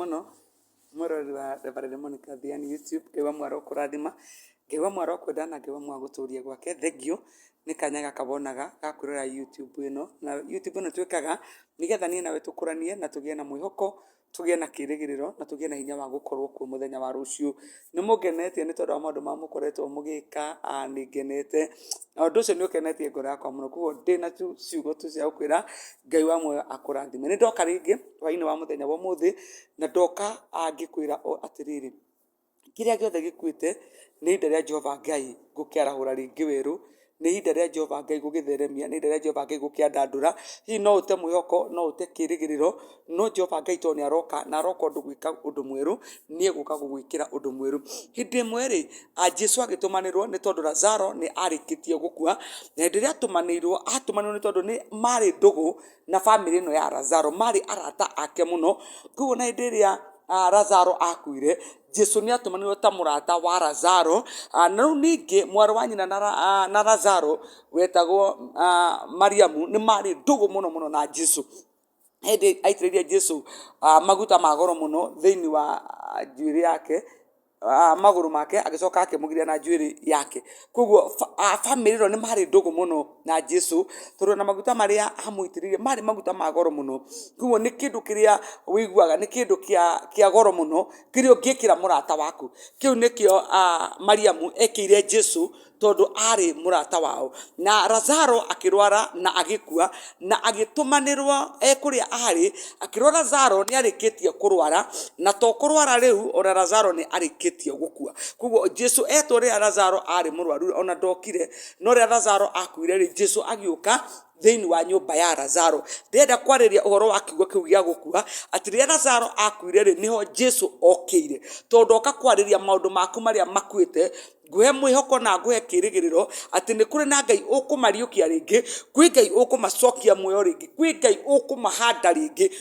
muno murori wa Reverend Monica Thiani YouTube ngai wa mwaro kurathima ngai wa mwaro kwenda na ngai wa mwaro guturia gwake thengio ni kanya gakabonaga gakwirora YouTube ino na YouTube ino twikaga nigetha nie nawe tukuranie na tugie na mwihoko tugie na kirigiriro na tugie na hinya wa gukorwo ku muthenya wa ruciu ni mugenetie ni tondu wa maundu ma mukoretwo mugika ni ngenete na undu ucio ni ukenetie ngoro yakwa muno kuguo ndi na ciugo tu cia gukwira ngai wa mwe akurathime ni ndoka ringi hwaini wa muthenya wa muthi na ndoka angikwira atiriri kiria giothe gikuite ni ihinda ria Jehova Ngai gukiarahura ringi wiru ni ihinda ria Jehova Ngai gugitheremia ni ihinda ria Jehova Ngai gukiandandura hihi no ute mwihoko no ute kirigiriro no Jehova Ngai to ni aroka na aroka undu gwika undu mweru nie guka gugwikira undu mweru hindi mweri Jesu agitumanirwo ni tondu Lazaro ni arikitie gukua na hindi ria atumanirwo ni tondu ni mari ndugu na family no ya Lazaro mari arata ake muno kuguo na hindi ria Lazaro akuire Jesu ni atumanirwo ta murata wa Lazaro na riu ningi mwaro wa nyina na Lazaro wetagwo Mariamu ni mari ndugu muno na Jesu hindi aitiririe Jesu maguta magoro muno thiini wa njuiri yake maguru make agicoka akimugiria na njuiri yake koguo family ro ni mari ndugu muno na Jesu tondu na maguta maria amuitiririe mari maguta magoro muno koguo ni kindu kiria wiguaga ni kindu kia goro muno kiria ungikira murata waku kiu nikio Mariamu ekire Jesu tondu ari murata wao na Lazaro akirwara na agikua na agitumanirwo kuria ari akirwara Lazaro ni arikitie kurwara na to kurwara riu ora Lazaro ni arikitie gukua kuguo Jesu ria Lazaro ari murwaru ona ndokire no ria Lazaro akuire ri Jesu agiuka thiini wa nyumba ya Lazaro ndenda kwariria uhoro wa kiugo kiu gia gukua ati ria Lazaro akuire ri niho Jesu okire tondu oka kwariria maundu maku maria makuite nguhe mwihoko na nguhe kirigiriro ati ni kuri na Ngai ukumariukia ringi kwi Ngai ukumacokia muoyo ringi kwi Ngai ukumahanda ringi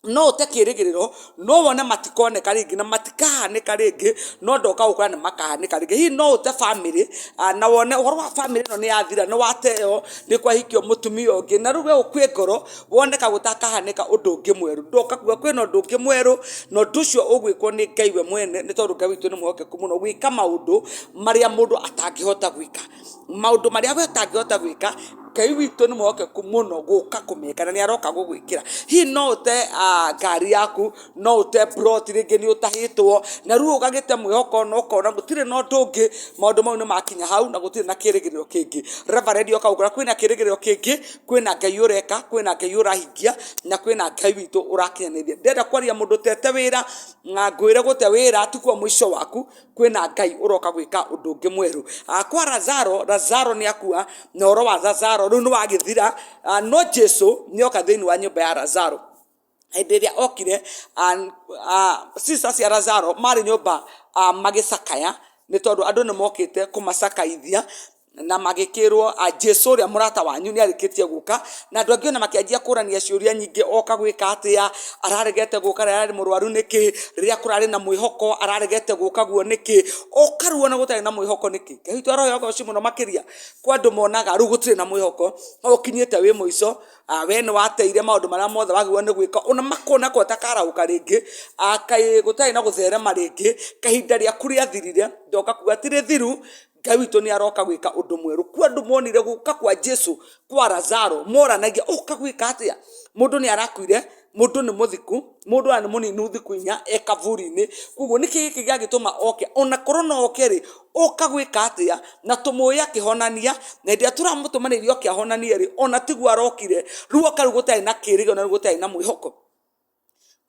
no ute kirigiriro no wone matikoneka ringi na matikahanika ringi no ndoka gukora ni makahanika ringi hi no ute family na wone uhoro wa family no ni yathira no wateo ni kwa hikio mutumia ungi na ruwe ukwe ngoro woneka gutakahanika undu ungi mweru ndoka kuwa kwina undu ungi mweru no nducio ugwikwo ni Ngai we mwene ni tondu Ngai witu ni mwokeku muno gwika maundu maria mundu atangihota gwika maundu maria we atangihota gwika Ngai witu ni mwokeku muno guka kumeka na ni aroka gugwikira hi no ute ngari yaku no ute plot ringi ni utahitwo na ruo ugagite mwihoko no kona gutire no ndungi maundu mau ni makinya hau na gutire na kirigiriro kingi Reverend okaugura kwina kirigiriro kingi kwina Ngai ureka kwina Ngai urahingia na kwina Ngai witu urakinyaniria ndenda kwaria mundu tete wira na ngwire gute wira tukwa mwisho waku kwina Ngai uroka gwika undu ungi mweru kwa Lazaro ni akua na oro wa Lazaro riu ni wagithira no Jesu ni oka thiini wa nyumba ya Lazaro hindi iria okire sisters ya Lazaro mari nyumba magicakaya ni tondu andu ni mokite kumasakaithia na magikirwo Jesu ria murata wanyu ni arikitie guka na andu angi na makianjia kurania ciuria nyingi oka gwika atia araregete guka ria murwaru niki ria kurari na mwihoko araregete guka guo niki okaruo na gutari na mwihoko niki Ngai tu aroyo ucio muno makiria kwa andu monaga ru gutire na mwihoko okinyite wi muico we ni wateire maundu maria mothe wagirwo ni gwika ona makona ko takarauka ringi kai gutari na gutherema ringi kahinda ria kuria thirire ndoka kuga tire thiru Ngai witu ni aroka gwika undu mweru kwa andu monire guka kwa Jesu kwa Lazaro moranagia oka gwika atia mundu ni arakuire mundu ni muthiku mundu ani muninu thikuinya ekavuri-ini kuguo niki giki giagituma oke ona korona okeri oka gwika atia na tumuya kihonania na ndia turamutumanirio kiahonania ri ona tigwa arokire ruo karu gutai na kirigo na gutai na mwihoko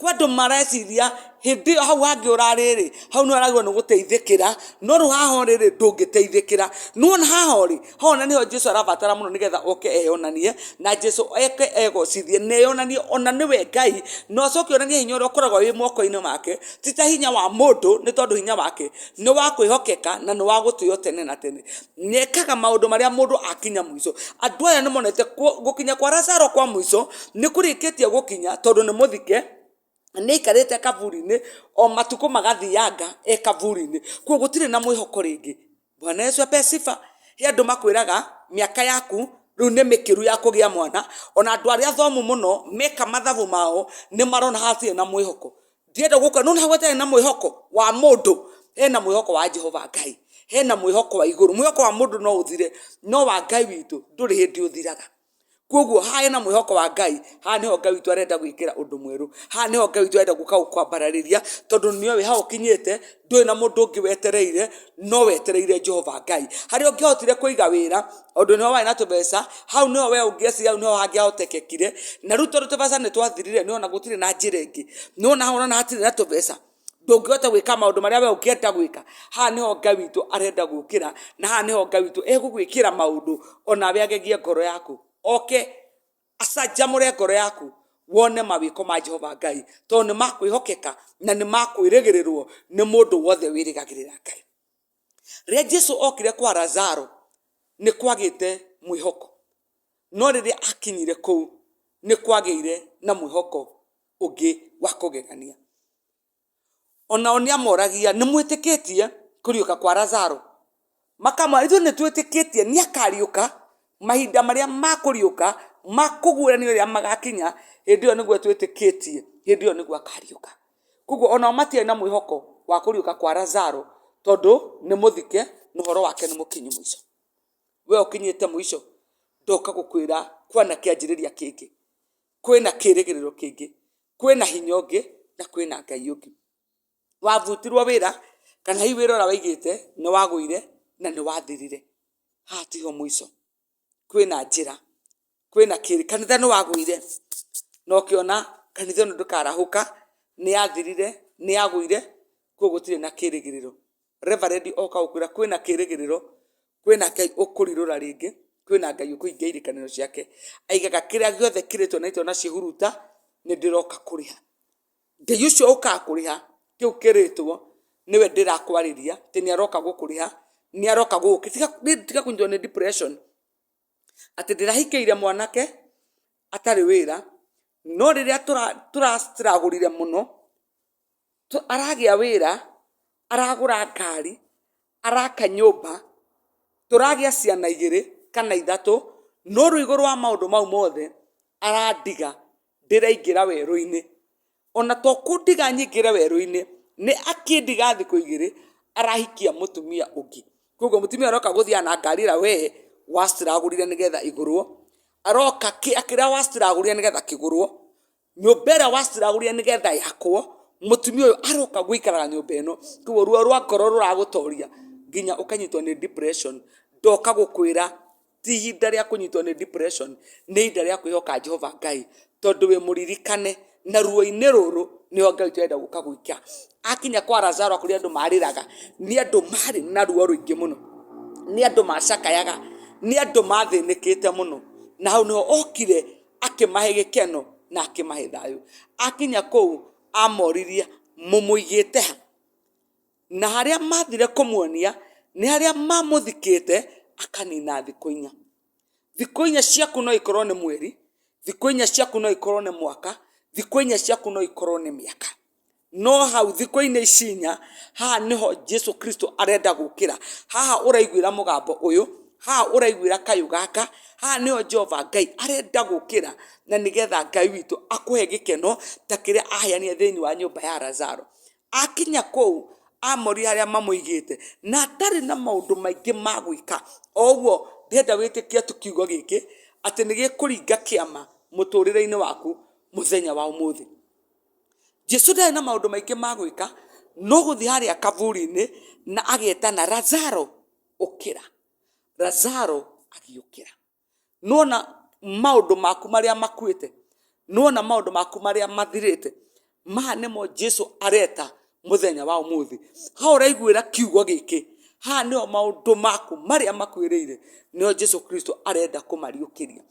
kwa andu mareciria hindi hau hangi urariri hau no aragwo ni guteithikira no ru haho riri ndungiteithikira no na haho ri hona niho Jesu arabatara muno nigetha oke eyonanie na Jesu eke egocithie neyonanie ona niwe Ngai no acoke onanie hinya uria ukoragwo wi moko-ini make tita hinya wa mundu ni tondu hinya wake ni wa kwihokeka na ni wa gutio tene na tene niekaga maundu maria mundu akinya mwico andu aya ni monete gukinya kwa Lazaro kwa mwico ni kurikitie gukinya tondu ni muthike ni ikarite kavuri-ini o matuko magathianga kavuri-ini kuo gutire na mwihoko ringi Bwana Yesu ape sifa hi andu makwiraga miaka yaku riu ni mikiru ya kugia mwana ona andu aria thomu muno meka mathabu mao ni marona hatirĩ na mwihoko ndienda guka nona hagwete na mwihoko wa mundu hena mwihoko wa Jehova Ngai hena mwihoko wa iguru mwihoko wa mundu no uthire no wa Ngai witu nduri hindi uthiraga koguo hena mwihoko wa Ngai niho Ngai witu arenda gwikira undu mweru niho Ngai witu arenda guka gukwambarariria tondu niwe ha ukinyite ndui na mundu ungi wetereire no wetereire Jehova Ngai hari ungihotire kuiga wira undu niho wai na tubesa hau niho we ungieci hau niho hangiahotekekire na ruto tubesa ni twathirire niho na gutire na njira ingi niho na hona hatire na tubesa ndungihota gwika maundu maria we ungienda gwika niho Ngai witu arenda gukira na niho Ngai witu egugwikira maundu ona we agegie ngoro yaku acanjamure ngoro yaku wone mawiko ma Jehova Ngai tondu ni makwihokeka na ni makwirigirirwo ni mundu wothe wirigagirira Ngai. Riria Jesu okire kwa Lazaro ni kwagite mwihoko no riria akinyire kou ni kwageire na mwihoko ungi wa kugegania. Ona oni amoragia ni mwitikitie kuriuka kwa Lazaro makama ithu ni twitikitie ni akariuka mahinda maria makuriuka makugurani ria magakinya hindi yo niguo twitikitie hindi yo niguo akariuka. Koguo ona matie na mwihoko wa kuriuka kwa Lazaro tondu ni muthike nuhoro wake ni mukinyu mwisho. We ukinyite mwisho ndoka gukwira kwana kianjiriria kingi kwina kirigiriro kingi kwina hinya ungi na kwina Ngai ungi. Wavutirwo wira kana hi wira ora waigite ni waguire na ni wathirire hatiho mwisho kwina njira kwina kiri kanitha no waguire no kiona kanitha no ndukarahuka ni athirire ni aguire kugutire na kirigiriro. Reverend oka ukwira kwina kirigiriro kwina Ngai ukurirura ringi kwina Ngai ukuingeire kanitha ciake aigaga kiria giothe kiritwo na itwo na cihuruta ni ndiroka kuriha Ngai ucio uka kuriha kiu kiritwo niwe ndirakwariria ti ni aroka gukuriha ni aroka tiga kunjwo ni depression ati ndirahikiire mwanake atari wira no riria turagurire muno aragia wira aragura ngari araka nyumba turagia ciana igiri kana ithatu no ruigo rwa maundu mau mothe arandiga ndiraingira weru-ini ona to kundiga nyingire weru-ini ni akindiga thiku igiri arahikia mutumia ungi. Koguo mutumia aroka guthia na ngari ra we wastiragurire nigetha igurwo aroka akiria wastiragurire nigetha kigurwo nyumba ĩrĩa wastiragurire nigetha yakwo mutumia uyu aroka guikara nyumba ĩno. Koguo ruo rwa ngoro ruragutoria nginya ukanyitwo ni depression. Ndoka gukwira ti ihinda ria kunyitwo ni depression ni ihinda ria kwihoka Jehova Ngai tondu we muririkane na ruo-ini ruru niho Ngai twenda guka gwikia. Akinya kwa Lazaro kuri andu mariraga ni andu mari na ruo ruingi muno ni andu macakayaga ni andu mathinikite muno na hau niho okire akimahe gikeno na akimahe thayu. Akinya kou amoriria mumuigite ha na haria mathire kumuonia ni haria mamuthikite akanina thiku inya. Thiku inya ciaku no ikorwo ni mweri thiku inya ciaku no ikorwo ni mwaka thiku inya ciaku no ikorwo ni miaka no hau thiku inya icinya haha niho Jesu Kristo arenda gukira. Haha uraiguira mugambo uyu haha uraiguira kayu gaka haha niho Jehova Ngai arenda gukira na nigetha Ngai witu akuhe gikeno ta kiria aheania thiini wa nyumba ya Lazaro. Akinya kou amori haria mamuigite na atari na maundu maingi magwika oguo ndenda witikia tukiugo giki ati nigikuringa kiama muturire-ini waku muthenya wa umuthi. Jesu ndari na maundu maingi magwika no guthi haria kaburi-ini na agetana Lazaro ukira. Lazaro agiukira. Nona maundu maku maria makuite nona maundu maku maria mathirite maha nimo Jesu areta muthenya wa umuthi. Ha uraiguira kiugo giki ha niho maundu maku maria makwiriire niho Jesu Kristo arenda kumariukiria.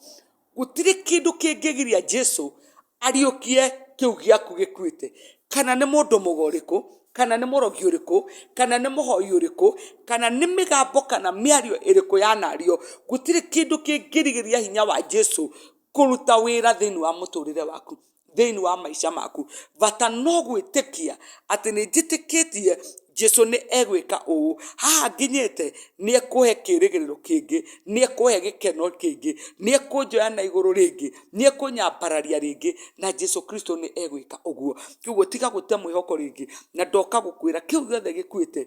Gutiri kindu kingigiria Jesu ariukie kiu giaku gikuite kana ni mundu mugoriku kana ni murogi uriku kana ni muhoi uriku kana ni migambo kana miario iriku yanario. Gutiri kindu kingirigiria hinya wa Jesu kuruta wira thiini wa muturire waku thiini wa maisha maku. Bata no gwitikia ati ni njitikitie Jesu nĩ egwĩka ũũ, haha nginyĩte nĩ ekũhe kĩĩrĩgĩrĩro kĩngĩ, nĩ ekũhe gĩkeno kĩngĩ, nĩ ekũnjoya na igũrũ rĩngĩ, nĩ ekũnyambararia rĩngĩ, na Jesu Kristo nĩ egwĩka ũguo. Koguo tiga gũte mwĩhoko rĩngĩ, na ndoka gũkwĩra kĩu gĩothe gĩkuĩte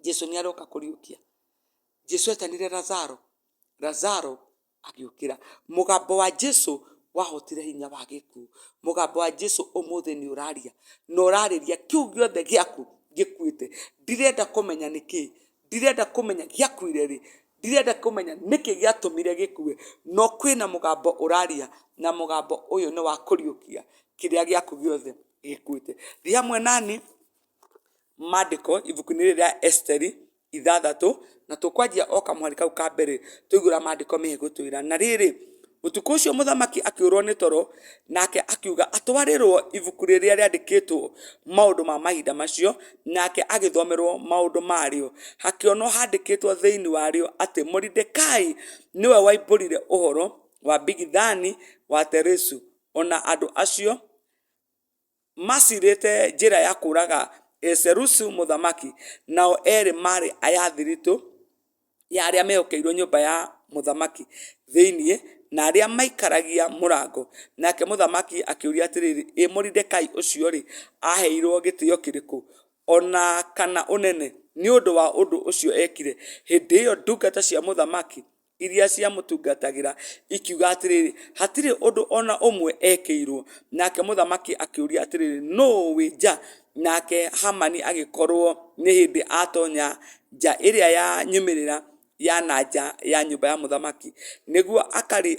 Jesu nĩ aroka kũriũkia. Jesu etanire Lazaro, Lazaro agĩũkĩra. Mũgambo wa Jesu wahotire hinya wa gĩkuũ. Mũgambo wa Jesu ũmũthĩ nĩ ũraria, na ũrarĩria kĩu gĩothe gĩaku gĩkuĩte. Ndirenda kũmenya nĩkĩ, ndirenda kũmenya gĩakuire rĩ, ndirenda kũmenya nĩkĩ gĩatũmire gĩkue, no kwĩna mũgambo ũraria, na mũgambo ũyũ nĩ wa kũriũkia kĩrĩa gĩaku gĩothe gĩkuĩte. Thiĩ hamwe nani maandĩko ibuku-inĩ rĩrĩ rĩa Esteri 6, na tũkwanjia o kamũhari kau ka mbere tũigũra maandĩko mehe gũtwĩra. Na rĩrĩ, ũtukũ ũcio mũthamaki akĩũrwo nĩ toro, nake akiuga atwarĩrwo ibuku rĩrĩa rĩandĩkĩtwo maũndũ ma mahinda macio, nake agĩthomerwo maũndũ marĩo. Hakĩonwo handĩkĩtwo thĩinĩ warĩo atĩ Moridekai nĩwe waimbũrire ũhoro wa Bigithani wa Teresu. Ona andũ acio macirĩte njĩra ya kũũraga Serusu mũthamaki, nao erĩ marĩ aya thiritũ ya arĩa mehokeirwo nyũmba ya mũthamaki thĩinĩ, na arĩa maikaragia mũrango. Nake mũthamaki akĩũria atĩrĩrĩ, ĩ Moridekai ũcio rĩ, aheirwo gĩtĩo kĩrĩkũ, ona kana ũnene nĩ ũndũ wa ũndũ ũcio ekire? Hĩndĩ ĩyo ndungata cia mũthamaki iria ciamũtungatagĩra ikiuga atĩrĩrĩ, hatirĩ ũndũ ona ũmwe ekĩirwo. Nake mũthamaki akĩũria atĩrĩrĩ, nũũ wĩ nja? Nake Hamani agĩkorwo nĩ hĩndĩ atonya nja ĩrĩa ya nyumĩrĩra ya na nja ya nyũmba ya mũthamaki, nĩguo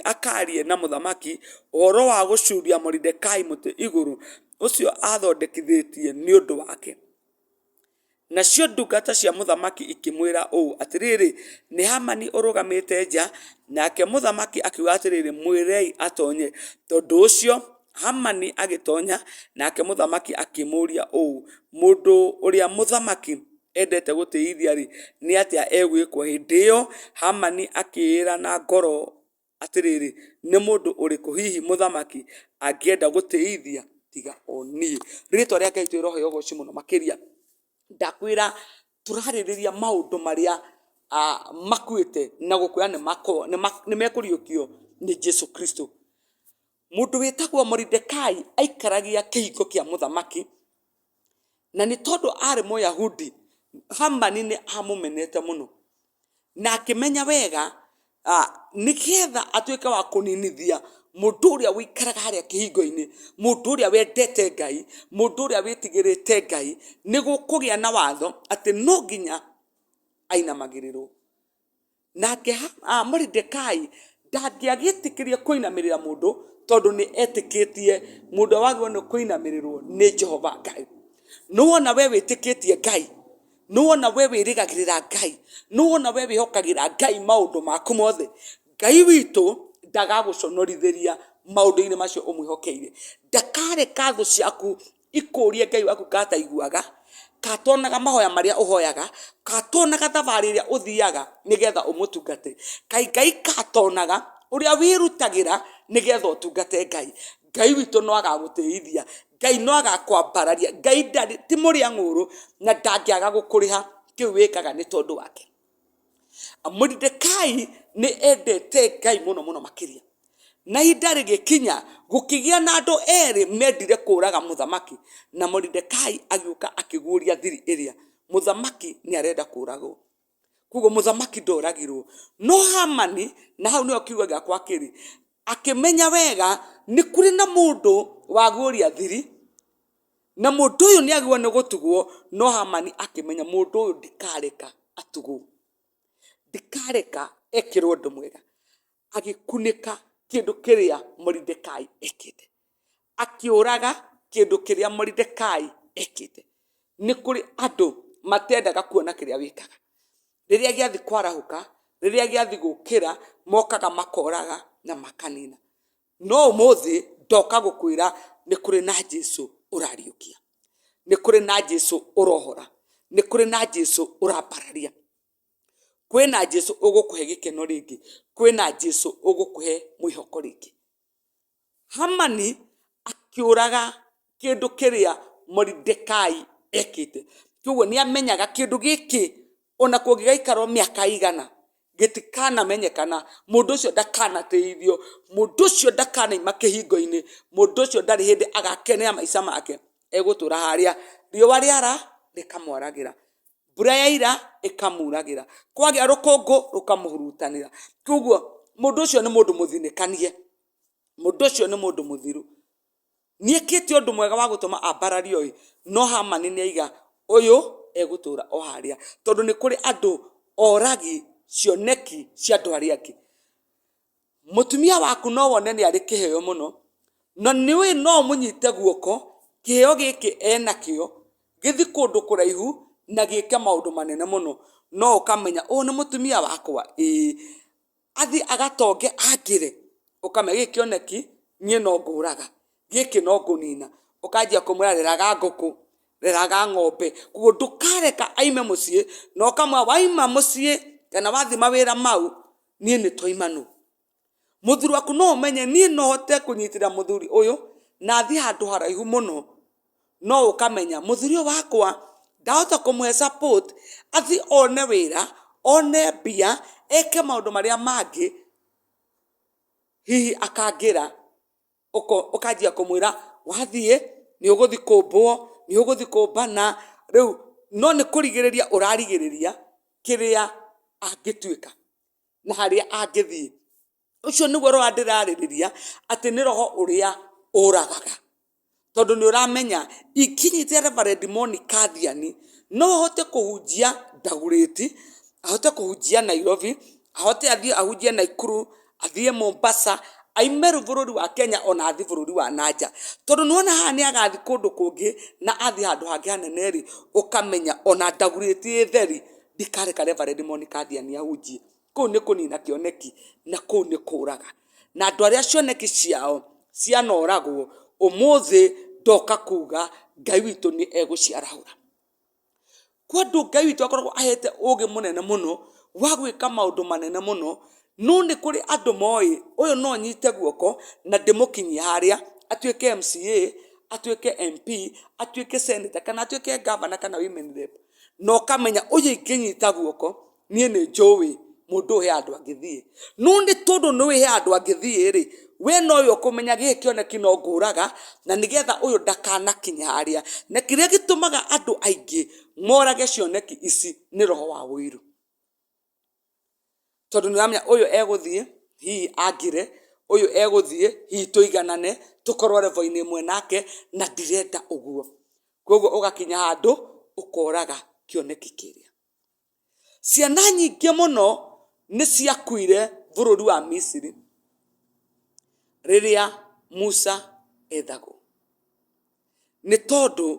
akarie na mũthamaki ũhoro wa gũcuria Moridekai mũtĩ igũrũ ũcio athondekithĩtie nĩ ũndũ wake. Nacio ndungata cia mũthamaki ikĩmwĩra ũũ atĩrĩrĩ, nĩ Hamani ũrũgamĩte nja. Nake mũthamaki akiuga atĩrĩrĩ, mwĩrei atonye. Tondũ ũcio Hamani agĩtonya, nake mũthamaki akĩmũũria ũũ, mũndũ ũrĩa mũthamaki endete gũtĩithia rĩ, nĩ atĩa egwĩkwo? Hĩndĩ ĩyo Hamani akĩĩra na ngoro atĩrĩrĩ, nĩ mũndũ ũrĩkũ hihi mũthamaki angĩenda gũtĩithia tiga o niĩ? Rĩĩtwa rĩa Ngai twĩrohe ũgoci mũno makĩria. Ndakwĩra tũrarĩrĩria maũndũ marĩa makuĩte na gũkwĩra nĩ mekũriũkio nĩ Jesu Kristo. Mũndũ wĩtagwo Moridekai aikaragia kĩhingo kĩa mũthamaki, na nĩ tondũ arĩ Mũyahudi, Hamani nĩ amũmenete mũno, na akĩmenya wega nĩgetha atuĩke wa kũninithia mũndũ ũrĩa wĩikaraga harĩa kĩhingo-inĩ, mũndũ ũrĩa wendete Ngai, mũndũ ũrĩa wĩtigĩrĩte Ngai, nĩ gũkũgĩa na watho atĩ no nginya ainamagĩrĩrwo. Nake Moridekai ndangĩagĩtĩkĩria kũinamĩrĩra mũndũ, tondũ nĩ etĩkĩtie mũndũ wagĩrĩirwo nĩ kũinamĩrĩrwo nĩ Jehova Ngai. Nĩwona we wĩtĩkĩtie Ngai, nĩwona we wĩrĩgagĩrĩra Ngai, nĩwona we wĩhokagĩra Ngai maũndũ maku mothe, Ngai witũ ndagagũconorithĩria maũndũ-inĩ macio ũmwĩhokeire. Ndakareka thũ ciaku ikũrie Ngai waku kataiguaga, katonaga mahoya marĩa ũhoyaga, katonaga thabarĩ ĩrĩa ũthiaga nĩgetha ũmũtungate. Kaĩ Ngai katonaga ũrĩa wĩrutagĩra nĩgetha ũtungate Ngai. Ngai witũ no agagũtĩithia, Ngai no agakwambararia, Ngai ti mũrĩa ng'ũrũ, na ndangĩaga gũkũrĩha kĩu wĩkaga nĩ tondũ wake. Moridekai nĩ endete Ngai mũno mũno makĩria, na ihinda rĩgĩkinya gũkĩgĩa na andũ erĩ mendire kũũraga mũthamaki, na Moridekai agĩũka akĩguũria thiri ĩrĩa mũthamaki nĩ arenda kũũragwo. Koguo mũthamaki ndoragirwo, no Hamani, na hau nĩho kiugo gĩakwa kĩrĩ, akĩmenya wega nĩ kũrĩ na mũndũ waguũria thiri, na mũndũ ũyũ nĩ agĩrĩirwo nĩ gũtugwo. No Hamani akĩmenya mũndũ ũyũ ndikareka atugwo, ndikareka ekĩrwo ũndũ mwega. Agĩkunĩka kĩndũ kĩrĩa Moridekai ekĩte, akĩũraga kĩndũ kĩrĩa Moridekai ekĩte. Nĩ kũrĩ andũ matendaga kuona kĩrĩa wĩkaga. Rĩrĩa gĩathi kwarahũka, rĩrĩa gĩathi gũkĩra, mokaga makoraga na makanina. No ũmũthĩ ndoka gũkwĩra nĩ kũrĩ na Jesu ũrariũkia, nĩ kũrĩ na Jesu ũrohora, nĩ kũrĩ na Jesu ũrambararia. Kwĩna Jesu ũgũkũhe gĩkeno rĩngĩ, kwĩna Jesu ũgũkũhe mwĩhoko rĩngĩ. Hamani akĩũraga kĩndũ kĩrĩa Moridekai ekĩte, Koguo nĩ amenyaga kĩndũ gĩkĩ ona kũngĩgaikara mĩaka igana gĩtikanamenyekana, mũndũ ũcio ndakanateithio, mũndũ ũcio ndakanaima kĩhingo-inĩ, mũndũ ũcio ndarĩ hĩndĩ agakenera maica make, egũtũra harĩa riũa rĩara rĩkamwaragĩra, mbura yaira ĩkamuragĩra, kwagĩa rũkũngũ rũkamũhurutanĩra. Koguo mũndũ ũcio nĩ mũndũ mũthinĩkanie, mũndũ ũcio nĩ mũndũ mũthiru, nĩekĩte ũndũ mwega wa gũtũma ambarario, no Hamani nĩaiga ũyũ egũtũra o harĩa, tondũ nĩ kũrĩ andũ oragi cioneki cia andũ arĩa angĩ. Mũtumia waku no wone nĩ arĩ kĩheo mũno, na nĩũĩ no mũnyite guoko, kĩheo gĩkĩ enakĩo gĩthi kũndũ kũraihu na gĩke maũndũ manene mũno, no ũkamenya ũyũ nĩ mũtumia wakwa, athi agatonge angĩre, ũkamenya gĩkĩ kĩoneki niĩ no ngũraga, gĩkĩ no ngũnina, ũkanjia kũmwĩra reraga ngũkũ, reraga ng'ombe, koguo ndũkareka aime mũciĩ, na ũkamwĩra waima mũciĩ kana wathi mawĩra mau niĩ nĩ twaima nũ. Mũthuri waku no ũmenye niĩ no hote kũnyitĩra mũthuri ũyũ na athi handũ haraihu mũno, no ũkamenya mũthuri ũyũ wakwa ndahota kũmũhe support, athi one wĩra, one mbia, eke maũndũ marĩa mangĩ, hihi akangĩra, ũkanjia kũmwĩra wathiĩ nĩ ũgũthi kũmbwo, nĩ ũgũthi kũmbana, rĩu no nĩ kũrigĩrĩria ũrarigĩrĩria kĩrĩa angĩtuĩka na harĩa angĩthiĩ. Ũcio nĩguo roho ndĩrarĩrĩria atĩ nĩ roho ũrĩa ũragaga, tondũ nĩ ũramenya ikinyĩte Reverend Monica Thiani no ahote kũhunjia Dagoretti, ahote kũhunjia Nairobi, ahote athiĩ ahunjie Naikuru, athiĩ Mombasa, aime bũrũri wa Kenya ona athi bũrũri wa nanja, tondũ nĩwona haha nĩ agathi kũndũ kũngĩ na athi handũ hangĩ hanene-rĩ, ũkamenya ona Dagoretti theri ndikareka Reverend Monica Thiani ahunjie. Kũu nĩ kũnina kĩoneki na kũu nĩ kũraga, na andũ arĩa cioneki ciao cianoragwo ũmũthĩ ndoka kuga Ngai witũ nĩ egũciarahũra. Kwa andũ Ngai witũ akoragwo ahete ũũgĩ mũnene mũno wa gwĩka maũndũ manene mũno, no nĩ kũrĩ andũ moĩ ũyũ no nyite guoko na ndĩmũkinyie harĩa atuĩke MCA, atuĩke MP, atuĩke senator kana atuĩke governor kana women rep, no kamenya ũyũ ingĩnyita guoko niĩ nĩ njũĩ mũndũ he andũ angĩthiĩ. No nĩ tondũ nĩ he andũ angĩthiĩ-rĩ, we no ũyũ kũmenya gĩkĩ kĩoneki no ngũraga, na nĩgetha ũyũ ndakanakinya harĩa, na kĩrĩa gĩtũmaga andũ aingĩ morage cioneki ici nĩ roho wa ũiru, tondũ nĩ ũramenya ũyũ egũthiĩ hihi angĩre, ũyũ egũthiĩ hihi tũiganane tũkorwo level-inĩ ĩmwe nake, na ndirenda ũguo. Koguo ũgakinya handũ ũkoraga kĩoneki kĩrĩa. Ciana nyingĩ mũno nĩ ciakuire bũrũri wa Misiri rĩrĩa Musa ethagwo, nĩ tondũ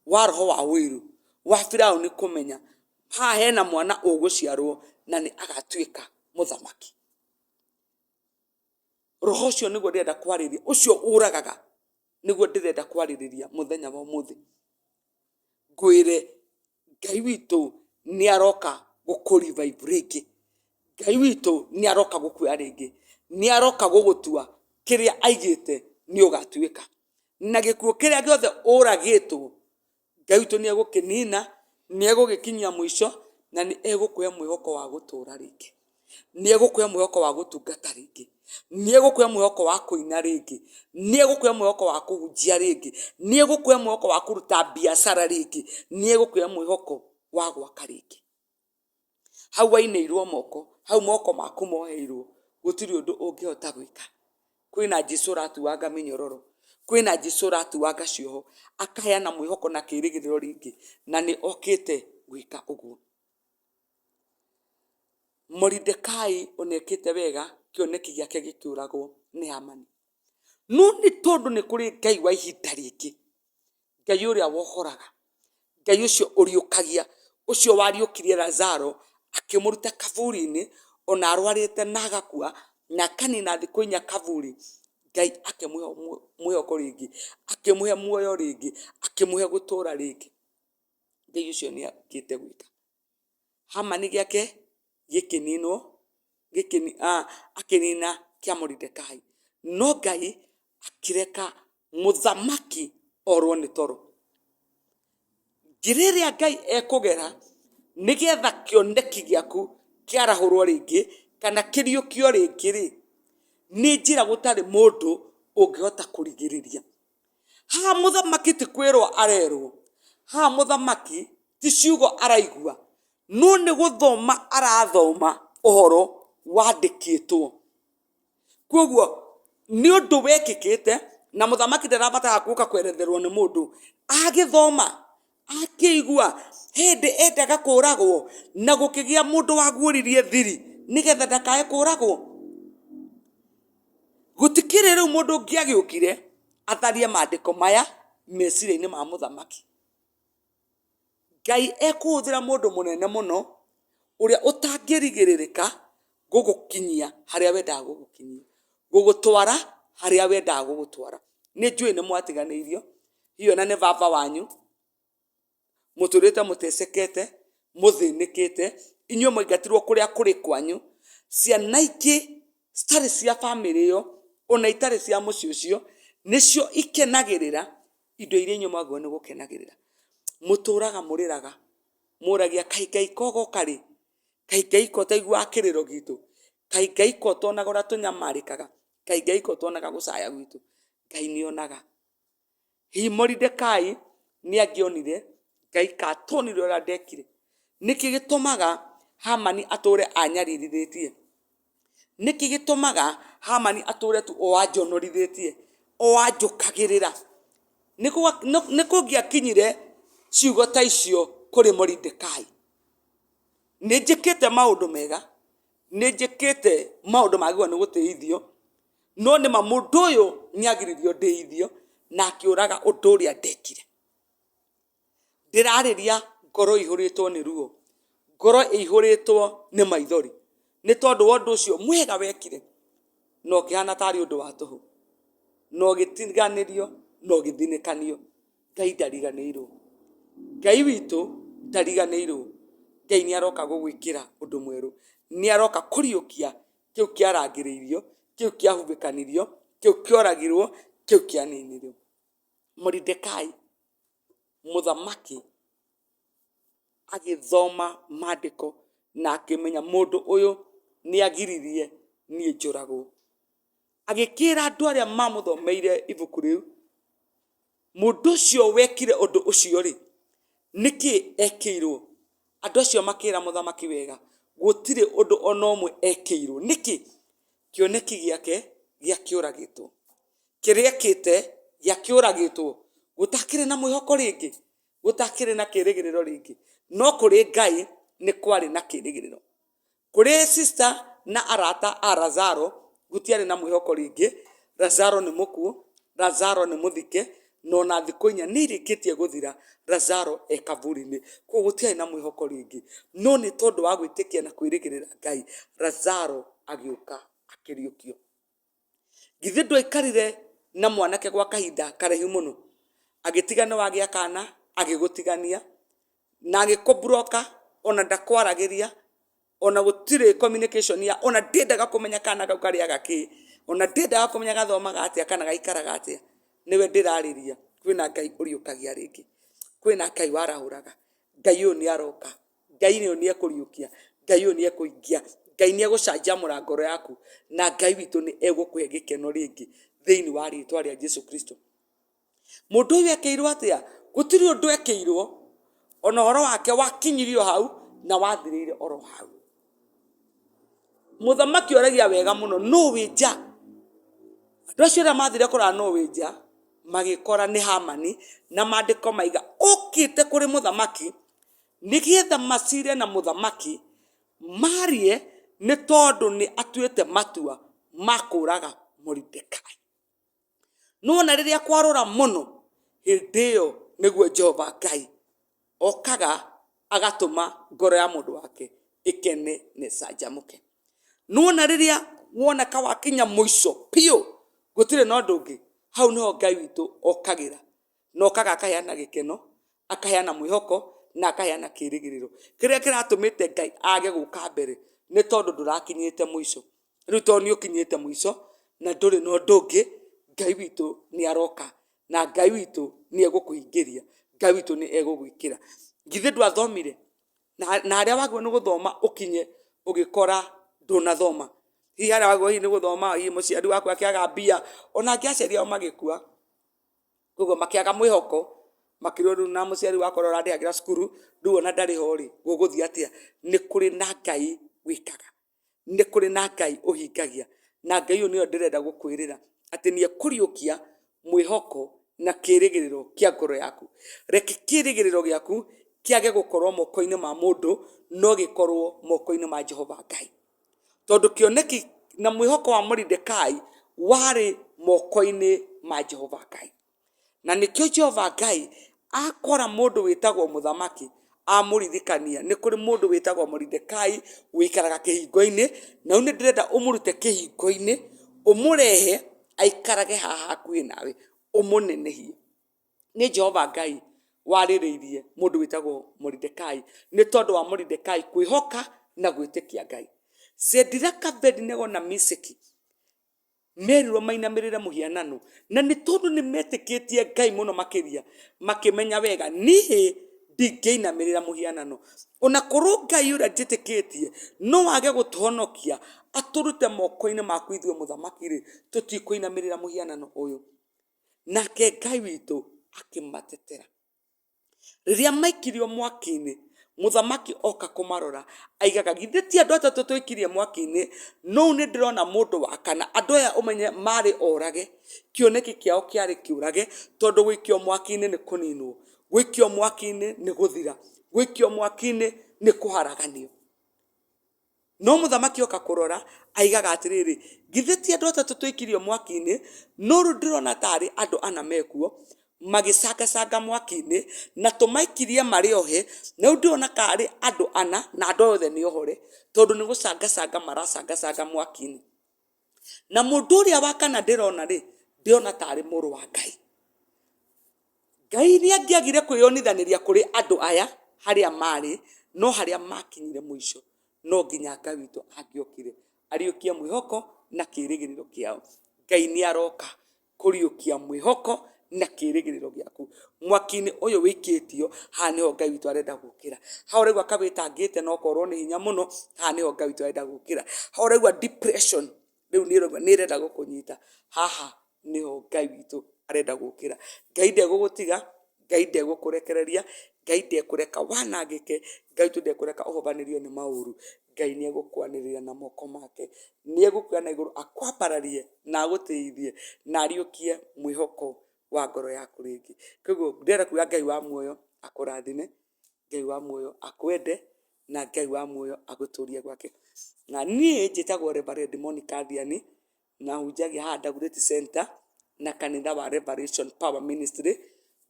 wa roho wa ũiru wa Firaũni kũmenya haha hena mwana ũgũciarwo na nĩ agatuĩka mũthamaki. Roho ũcio nĩguo ndĩrenda kwarĩria, ũcio ũragaga nĩguo ndĩrenda kwarĩrĩria mũthenya wa ũmũthĩ. Ngwĩre Ngai witũ nĩ aroka gũkũ-revive rĩngĩ, Ngai witũ nĩ aroka gũkuoya rĩngĩ, nĩ aroka gũgũtua kĩrĩa aigĩte nĩ ũgatuĩka, na gĩkuũ kĩrĩa gĩothe ũragĩtwo Ngai witũ nĩ egũkĩnina, nĩ egũgĩkinyia mũico, na nĩ egũkũhe mwĩhoko wa gũtũũra rĩngĩ, nĩ egũkũhe mwĩhoko wa gũtungata rĩngĩ, nĩ egũkũhe mwĩhoko wa kũina rĩngĩ, nĩ egũkũhe mwĩhoko wa kũhunjia rĩngĩ, nĩ egũkũhe mwĩhoko wa kũruta biacara rĩngĩ, nĩ egũkũhe mwĩhoko wa gwaka rĩngĩ. Hau wainĩirwo moko, hau moko maku moheirwo, gũtirĩ ũndũ ũngĩhota gwĩka. Kwĩna Jesũ ũratuanga mĩnyororo, kwĩna Jesũ ũratuanga cioho, akaheana mwĩhoko na kĩĩrĩgĩrĩro rĩngĩ, na nĩ okĩte gwĩka ũguo. Moridekai onekĩte wega kĩoneki gĩake gĩkĩũragwo nĩ Hamani, no nĩ tondũ nĩ kũrĩ Ngai wa ihinda rĩngĩ, Ngai ũrĩa wohoraga, Ngai ũcio ũriũkagia, ũcio wariũkirie Lazaro akĩmũruta kaburi-inĩ ona arwarĩte na agakua na akanina thikũ inya kaburi, Ngai akĩmũhe mwĩhoko rĩngĩ, akĩmũhe muoyo rĩngĩ, akĩmũhe gũtũũra rĩngĩ. Ngai ũcio nĩ akĩte gwĩka. Hamani gĩake gĩkĩninwo, akĩnina kĩa Moridekai, no Ngai akĩreka mũthamaki orwo nĩ toro. njĩra Ngai ekũgera nĩgetha kĩoneki gĩaku kĩarahũrwo rĩngĩ kana kĩriũkio rĩngĩ rĩ, nĩ njĩra gũtarĩ mũndũ ũngĩhota kũrigĩrĩria. Haha mũthamaki ti kwĩrwo arerwo, haha mũthamaki ti ciugo araigua, no nĩ gũthoma arathoma ũhoro wandĩkĩtwo. Koguo nĩ ũndũ wekĩkĩte na mũthamaki ndarabatara gũka kweretherwo nĩ mũndũ. Agĩthoma, akĩigua, hĩndĩ endaga kũragwo na gũkĩgĩa mũndũ waguũririe thiri nĩgetha ndakae kũragwo. Gũtikĩrĩ rĩu mũndũ ũngĩ agĩũkire atharie maandĩko maya meciria-inĩ ma mũthamaki. Ngai ekũhũthĩra mũndũ mũnene mũno ũrĩa ũtangĩrigĩrĩrĩka gũgũkinyia harĩa wendaga gũgũkinyia, gũgũtwara harĩa wendaga gũgũtwara. Nĩ njũĩ nĩ mwatiganĩirio, hiyo na nĩ baba wanyu, mũtũrĩte mũtecekete, mũthĩnĩkĩte, inyuĩ mwaingatirwo kũrĩa kũrĩ kwanyu, ciana ingĩ citarĩ cia bamĩrĩ ĩyo, ona itarĩ cia mũciĩ ũcio, nĩcio ikenagĩrĩra indo iria inyuĩ mwagĩrĩirwo nĩ gũkenagĩrĩra. Mũtũraga mũrĩraga, mũragia kaĩ Ngai kogoka rĩ, kaĩ Ngai ko taiguaga kĩrĩro gitũ, kaĩ Ngai ko tonaga ũrĩa tũnyamarĩkaga, kaĩ Ngai ko tonaga gũcaya gwitũ. Ngai nĩonaga. Hihi Moridekai nĩ angĩonire Ngai katonire ũrĩa ndekire. Nĩkĩ gĩtũmaga Hamani atũre anyaririthĩtie? Nĩkĩ gĩtũmaga Hamani atũre tu o anjonorithĩtie, o anjũkagĩrĩra? Nĩ kũngĩakinyire ciugo ta icio kũrĩ Moridekai? Nĩ njĩkĩte maũndũ mega, nĩ njĩkĩte maũndũ magĩrĩirwo nĩ gũtĩithio, no nĩma mũndũ ũyũ nĩagĩrĩirwo ndĩithio na akĩũraga ũndũ ũrĩa ndekire. Ndĩrarĩria ngoro ĩihũrĩtwo nĩ ruo, ngoro ĩihũrĩtwo nĩ maithori, nĩ tondũ wa ũndũ ũcio mwega wekire na ũkĩhana tarĩ ũndũ wa tũhũ, na ũgĩtiganĩrio na ũgĩthinĩkanio. Ngai ndariganĩirwo, Ngai witũ ndariganĩirwo. Ngai nĩ aroka gũgwĩkĩra ũndũ mwerũ, nĩ aroka kũriũkia kĩu kĩarangĩrĩirio, kĩu kĩahubĩkanirio, kĩu kĩoragirwo, kĩu kĩaninirwo. Moridekai mũthamaki agĩthoma maandĩko na akĩmenya mũndũ ũyũ nĩ agiririe niĩ njũragwo. Agĩkĩra andũ arĩa mamũthomeire ibuku rĩu, mũndũ ũcio wekire ũndũ ũcio rĩ, nĩkĩ ekĩirwo? Andũ acio makĩra mũthamaki wega, gũtirĩ ũndũ ona ũmwe ekĩirwo. Nĩkĩ? Kĩoneki gĩake gĩakĩũragĩtwo, kĩrĩa ekĩte gĩakĩũragĩtwo. Gũtakĩrĩ na mwĩhoko rĩngĩ, gũtakĩrĩ na kĩĩrĩgĩrĩro rĩngĩ. No kũrĩ Ngai nĩ kwarĩ na kĩĩrĩgĩrĩro. Kũrĩ sister na arata a Lazaro gũtiarĩ na mwĩhoko rĩngĩ. Lazaro nĩ mũkuũ, Lazaro nĩ mũthike, no na thikũ 4 nĩ irĩkĩtie gũthira, Lazaro e kaburi-inĩ. Koguo gũtiarĩ na mwĩhoko rĩngĩ, no nĩ tondũ wa gwĩtĩkia na kwĩrĩgĩrĩra Ngai, Lazaro agĩũka akĩriũkio. Githĩ ndwaikarire na mwanake gwa kahinda karaihu mũno, agĩtigana wagĩa kana, agĩgũtigania na agĩkũbroka, ona ndakwaragĩria, ona gũtirĩ communication ya, ona ndendaga kũmenya kana kau karĩaga kĩ, ona ndendaga kũmenya gathomaga atĩa kana gaikaraga atĩa. Nĩwe ndĩrarĩria. Kwĩna Ngai ũriũkagia rĩngĩ, kwĩna Ngai warahũraga. Ngai ũyũ nĩ aroka, Ngai ũyũ nĩ ekũriũkia, Ngai ũyũ nĩ ekũingia, Ngai nĩ egũcanjamũra ngoro yaku, na Ngai witũ nĩ egũkũhe gĩkeno rĩngĩ thĩinĩ wa rĩĩtwa rĩa Jesũ Kristo. Mũndũ ũyũ ekĩirwo atĩa? Gũtirĩ ũndũ ekĩirwo, ona ũhoro wake wakinyirio hau na wathirĩire oro hau. Mũthamaki oragia wega mũno, no wĩ nja? Andũ acio arĩa mathire kũrora no wĩ nja magĩkora nĩ Hamani, na maandĩko maiga ũkĩte kũrĩ mũthamaki nĩgetha macire na mũthamaki, marie nĩ tondũ nĩ atuĩte matua ma kũũraga Moridekai. No na rĩrĩa kwarora mũno, hĩndĩ ĩyo nĩguo Jehova Ngai okaga agatũma ngoro ya mũndũ wake ĩkene na ĩcanjamũke. No na rĩrĩa woneka wakinya mũico piũ, gũtirĩ na ũndũ ũngĩ, hau nĩho Ngai witũ okagĩra, na okaga akaheana gĩkeno, akaheana mwĩhoko, na akaheana kĩĩrĩgĩrĩro. Kĩrĩa kĩratũmĩte Ngai age gũka mbere nĩ tondũ ndũrakinyĩte mũico. Rĩu tondũ nĩ ũkinyĩte mũico na ndũrĩ na ũndũ ũngĩ, Ngai witũ nĩ aroka, na Ngai witũ nĩ egũkũhingĩria, Ngai witũ nĩ egũgwĩkĩra. Githĩ ndwathomire? Na harĩa wagĩrĩirwo nĩ gũthoma ũkinye ũgĩkora ndũnathoma. Hihi harĩa wagĩrĩirwo nĩ gũthoma, hihi mũciari waku akĩaga mbia, onake aciari ao magĩkua. Koguo makĩaga mwĩhoko, makĩrwo rĩu na mũciari wakwa ũrĩa ũrandĩhagĩra cukuru, rĩu ona ndarĩ ho rĩ, gũgũthiĩ atĩa? Nĩ kũrĩ na Ngai wĩkaga, nĩ kũrĩ na Ngai ũhingagia, na Ngai ũyũ nĩyo ndĩrenda gũkwĩrĩra atĩ nĩ ekũriũkia mwĩhoko na kĩĩrĩgĩrĩro kĩa ngoro yaku. Reke kĩĩrĩgĩrĩro gĩaku kĩage gũkorwo moko-inĩ ma mũndũ, no gĩkorwo moko-inĩ ma Jehova Ngai. Tondũ kĩoneki na mwĩhoko wa Moridekai warĩ moko-inĩ ma Jehova Ngai. Na nĩkĩo Jehova Ngai akora mũndũ wĩtagwo mũthamaki, amũririkania nĩ kũrĩ mũndũ wĩtagwo Moridekai wĩikaraga kĩhingo-inĩ, na nĩ ndĩrenda ũmũrute kĩhingo-inĩ, ũmũrehe aikarage haha hakuhĩ nawe, ũmũnenehie. Nĩ Jehova Ngai warĩrĩirie mũndũ wĩtagwo Moridekai, nĩ tondũ wa Moridekai kwĩhoka na gwĩtĩkia Ngai. Shadiraka, Abedinego na Meshaki merirwo mainamĩrĩre mũhianano, na nĩ tondũ nĩ metĩkĩtie Ngai mũno makĩria, makĩmenya wega niĩ ndingĩinamĩrĩra mũhianano. Ona korwo Ngai ũrĩa njĩtĩkĩtie no wage gũtũhonokia, atũrute moko-inĩ maku ithuĩ mũthamaki-rĩ, tũtikũinamĩrĩra mũhianano ũyũ. Nake Ngai witũ akĩmatetera. Rĩrĩa maikirio mwaki-inĩ, mũthamaki oka kũmarora, aigaga githĩ ti andũ atatũ twaikirie mwaki-inĩ, no nĩ ndĩrona mũndũ wa kana. Andũ aya ũmenye marĩ orage, kĩoneki kĩao kĩarĩ kĩũrage, tondũ gũikio mwaki-inĩ nĩ kũninwo, gũikio mwaki-inĩ nĩ gũthira, gũikio mwaki-inĩ nĩ kũharaganio. No mũthamaki oka kũrora, aigaga atĩrĩrĩ, githĩ ti andũ atatũ twaikirio mwaki-inĩ, no rĩu ndĩrona tarĩ andũ ana mekuo, magĩcangacanga mwaki-inĩ, na tũmaikirie marĩ ohe, na rĩu ndĩrona karĩ andũ ana, na andũ othe nĩ ohore, tondũ nĩ gũcangacanga maracangacanga mwaki-inĩ. Na mũndũ ũrĩa wa kana ndĩrona-rĩ, ndĩrona tarĩ mũrũ wa Ngai. Ngai nĩ angĩagire kwĩyonithanĩria kũrĩ andũ aya harĩa marĩ, no harĩa makinyire mũico, no nginya Ngai witũ angĩokire ariũkie mwĩhoko na kĩĩrĩgĩrĩro kĩao. Ngai nĩ aroka kũriũkia mwĩhoko na kĩĩrĩgĩrĩro gĩaku. Mwaki-inĩ ũyũ wĩikĩtio, haha nĩho Ngai witũ arenda gũkĩra. Haha ũraigua kawĩtangĩte na ũkorwo nĩ hinya mũno, haha nĩho Ngai witũ arenda gũkĩra. Haha ũraigua depression, rĩu nĩ ĩrenda gũkũnyita, haha nĩho Ngai witũ arenda gũkĩra. Ngai ndegũgũtiga, Ngai ndegũkũrekereria, Ngai ndekũreka wanangĩke, Ngai witũ ndekũreka ũhobanĩrio nĩ maũru. Ngai nĩ egũkwanĩrĩra na moko make, nĩ egũkuoya na igũrũ akwambararie na agũteithie na ariũkie mwĩhoko wa ngoro yaku rĩngĩ. Koguo ndĩrenda kuuga Ngai wa muoyo akũrathime, Ngai wa muoyo akwende, na Ngai wa muoyo agũtũrie gwake. Na niĩ njĩtagwo Reverend Monica Thiani, na hunjagia haha Dagoretti Center na kanitha wa Revelation Power Ministry,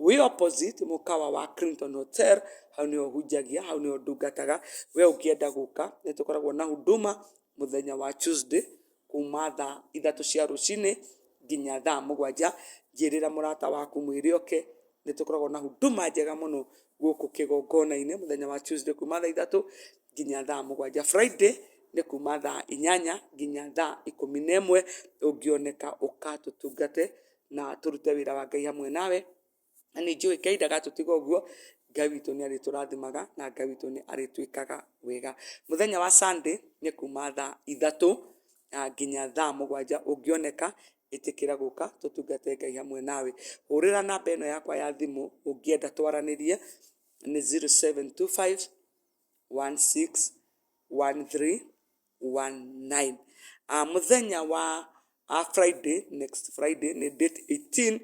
wĩ opposite mũkawa wa Clinton Hotel. Hau nĩho hunjagia, hau nĩho ndungataga. We ũngĩenda gũka, nĩ tũkoragwo na huduma mũthenya wa Tuesday kuma thaa 3 cia rũcinĩ nginya thaa 7. Njĩrĩra mũrata waku mwĩre oke. Nĩ tũkoragwo na huduma njega mũno gũkũ kĩgongona-inĩ mũthenya wa Tuesday kuma thaa 3 nginya thaa 7. Friday nĩ kuma thaa 8 nginya thaa 11. Ũngĩoneka ũka tũtungate na tũrute wĩra wa Ngai hamwe nawe. Na nĩ njũĩ Ngai ndagatũtiga ũguo, Ngai witũ nĩ arĩtũrathimaga na Ngai witũ nĩ arĩtwĩkaga wega. Mũthenya wa Sunday nĩ kuma thaa 3 nginya thaa 7. Ũngĩoneka ĩtĩkĩra gũka tũtungate Ngai hamwe nawe. Hũrĩra namba ĩno yakwa ya thimũ ũngĩenda twaranĩrie, nĩ 0725 161319. Mũthenya wa Friday, next Friday nĩ date 18,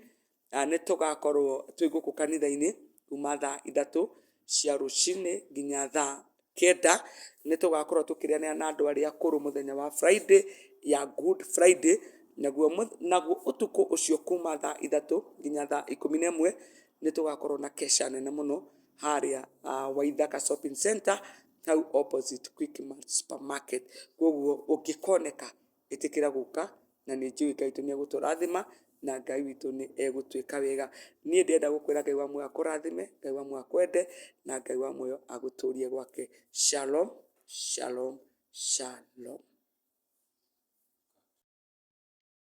nĩ tũgakorwo twĩ gũkũ kanitha-inĩ kuma thaa 3 cia rũcinĩ nginya thaa 9. Nĩ tũgakorwo tũkĩrĩanĩra na andũ arĩa akũrũ mũthenya wa Friday ya Good Friday. Naguo ũtukũ ũcio kuma thaa 3 nginya thaa 11 nĩ tũgakorwo na kesha nene mũno harĩa Waithaka Shopping Center, hau opposite Quickmart Supermarket. Koguo ũngĩkoneka ĩtĩkĩra gũka, na nĩ njũĩ Ngai witũ nĩ egũtũrathima na Ngai witũ nĩ egũtwĩka wega. Niĩ ndĩrenda gũkwĩra Ngai wa muoyo akũrathime, Ngai wa muoyo akwende, na Ngai wa muoyo agũtũrie gwake. Shalom, shalom, shalom.